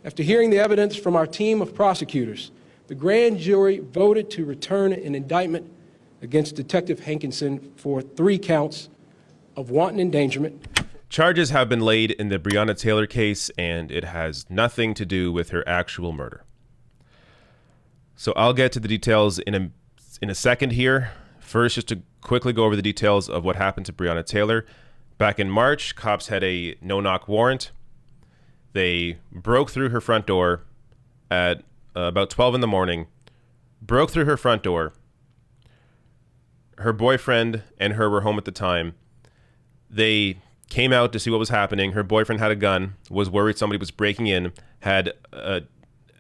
After hearing the evidence from our team of prosecutors, the grand jury voted to return an indictment against Detective Hankinson for 3 counts of wanton endangerment. Charges have been laid in the Breonna Taylor case, and it has nothing to do with her actual murder. So I'll get to the details in a second here. First, just to quickly go over the details of what happened to Breonna Taylor. Back in March, cops had a no-knock warrant. They broke through her front door at about 12 in the morning, broke through her front door. Her boyfriend and her were home at the time. They came out to see what was happening. Her boyfriend had a gun, was worried somebody was breaking in, had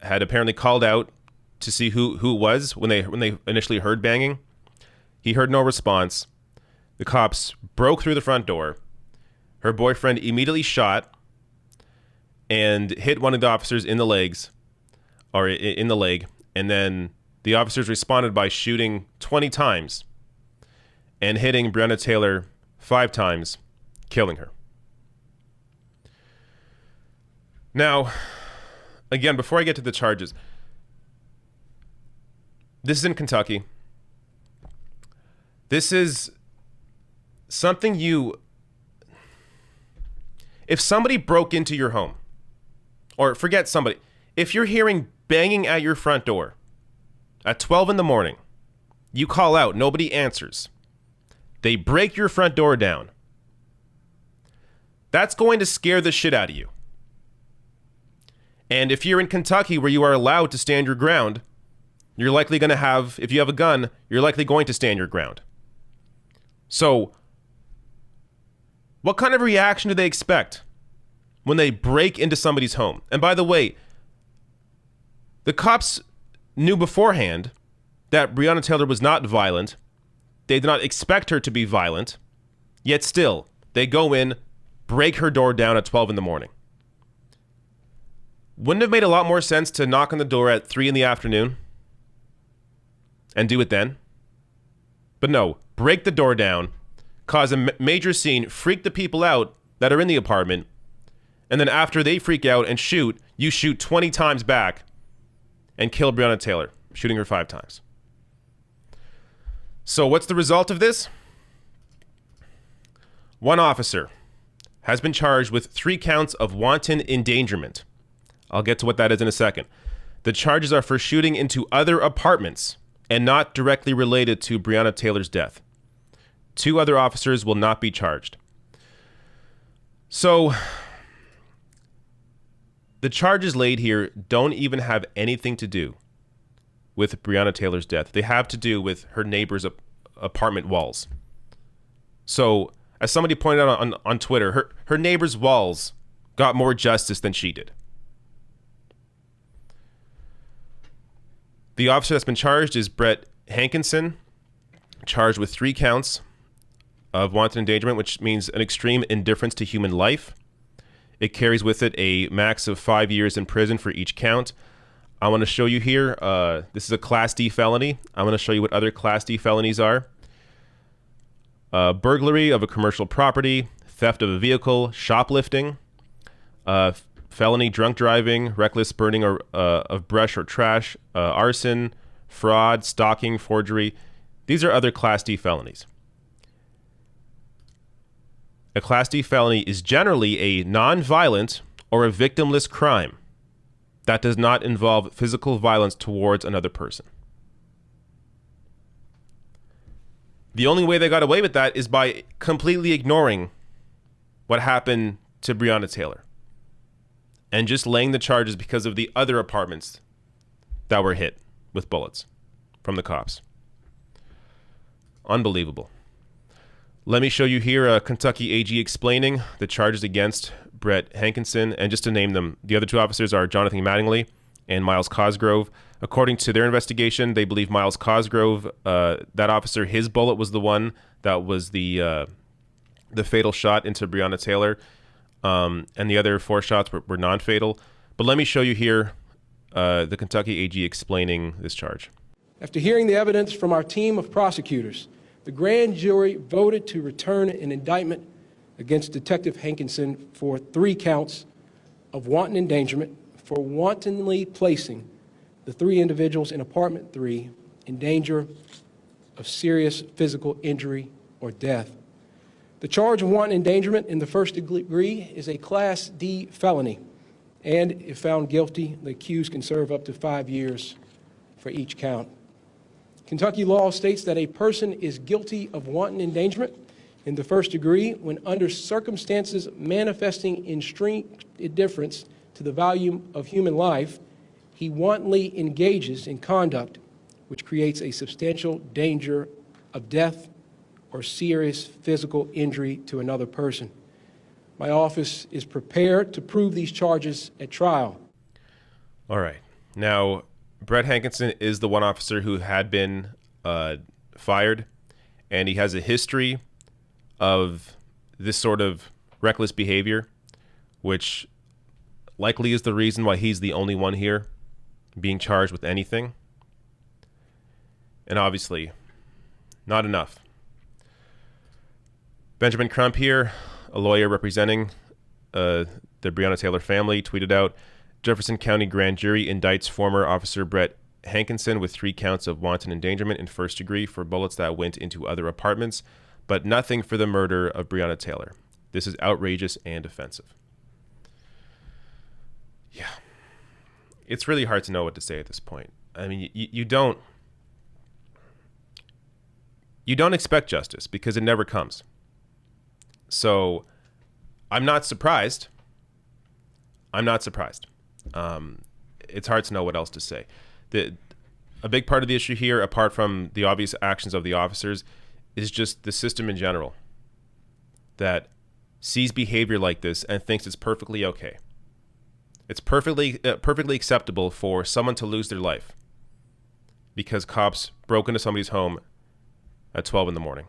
apparently called out to see who it was when they initially heard banging. He heard no response. The cops broke through the front door. Her boyfriend immediately shot and hit one of the officers in the legs, or in the leg, and then the officers responded by shooting 20 times and hitting Breonna Taylor 5 times, killing her. Now, again, before I get to the charges, this is in Kentucky. This is something if somebody broke into your home, or forget somebody, if you're hearing banging at your front door at 12 in the morning, you call out, nobody answers. They break your front door down. That's going to scare the shit out of you. And if you're in Kentucky where you are allowed to stand your ground, you're likely going to have, if you have a gun, you're likely going to stand your ground. So, what kind of reaction do they expect when they break into somebody's home? And by the way, the cops knew beforehand that Breonna Taylor was not violent. They did not expect her to be violent. Yet still, they go in, break her door down at 12 in the morning. Wouldn't it have made a lot more sense to knock on the door at 3 in the afternoon and do it then? But no, break the door down, cause a major scene, freak the people out that are in the apartment, and then after they freak out and shoot, you shoot 20 times back and kill Breonna Taylor, shooting her 5 times. So what's the result of this? One officer has been charged with 3 counts of wanton endangerment. I'll get to what that is in a second. The charges are for shooting into other apartments and not directly related to Breonna Taylor's death. 2 other officers will not be charged. So, the charges laid here don't even have anything to do with Breonna Taylor's death. They have to do with her neighbor's apartment walls. So, as somebody pointed out on Twitter, her neighbor's walls got more justice than she did. The officer that's been charged is Brett Hankinson, charged with 3 counts of wanton endangerment, which means an extreme indifference to human life. It carries with it a max of 5 years in prison for each count. I want to show you here, this is a Class D felony. I'm going to show you what other Class D felonies are. Burglary of a commercial property, theft of a vehicle, shoplifting, felony drunk driving, reckless burning of brush or trash, arson, fraud, stalking, forgery. These are other Class D felonies. A Class D felony is generally a non-violent or a victimless crime that does not involve physical violence towards another person. The only way they got away with that is by completely ignoring what happened to Breonna Taylor and just laying the charges because of the other apartments that were hit with bullets from the cops. Unbelievable. Let me show you here a Kentucky AG explaining the charges against Brett Hankinson. And just to name them, the other 2 officers are Jonathan Mattingly and Miles Cosgrove. According to their investigation, they believe Miles Cosgrove, that officer, his bullet was the one that was the fatal shot into Breonna Taylor. And the other 4 shots were non-fatal. But let me show you here the Kentucky AG explaining this charge. After hearing the evidence from our team of prosecutors, the grand jury voted to return an indictment against Detective Hankinson for 3 counts of wanton endangerment, for wantonly placing the three individuals in apartment 3 in danger of serious physical injury or death. The charge of wanton endangerment in the first degree is a Class D felony, and if found guilty, the accused can serve up to 5 years for each count. Kentucky law states that a person is guilty of wanton endangerment in the first degree when, under circumstances manifesting extreme indifference to the value of human life, he wantonly engages in conduct which creates a substantial danger of death or serious physical injury to another person. My office is prepared to prove these charges at trial. All right. Now, Brett Hankinson is the one officer who had been fired, and he has a history of this sort of reckless behavior, which likely is the reason why he's the only one here being charged with anything. And obviously, not enough. Benjamin Crump here, a lawyer representing the Breonna Taylor family, tweeted out, Jefferson County grand jury indicts former officer Brett Hankinson with 3 counts of wanton endangerment in first degree for bullets that went into other apartments, but nothing for the murder of Breonna Taylor. This is outrageous and offensive. Yeah. It's really hard to know what to say at this point. I mean, you don't expect justice because it never comes. So I'm not surprised. It's hard to know what else to say. A big part of the issue here, apart from the obvious actions of the officers, is just the system in general that sees behavior like this and thinks it's perfectly okay. It's perfectly acceptable for someone to lose their life because cops broke into somebody's home at 12 in the morning.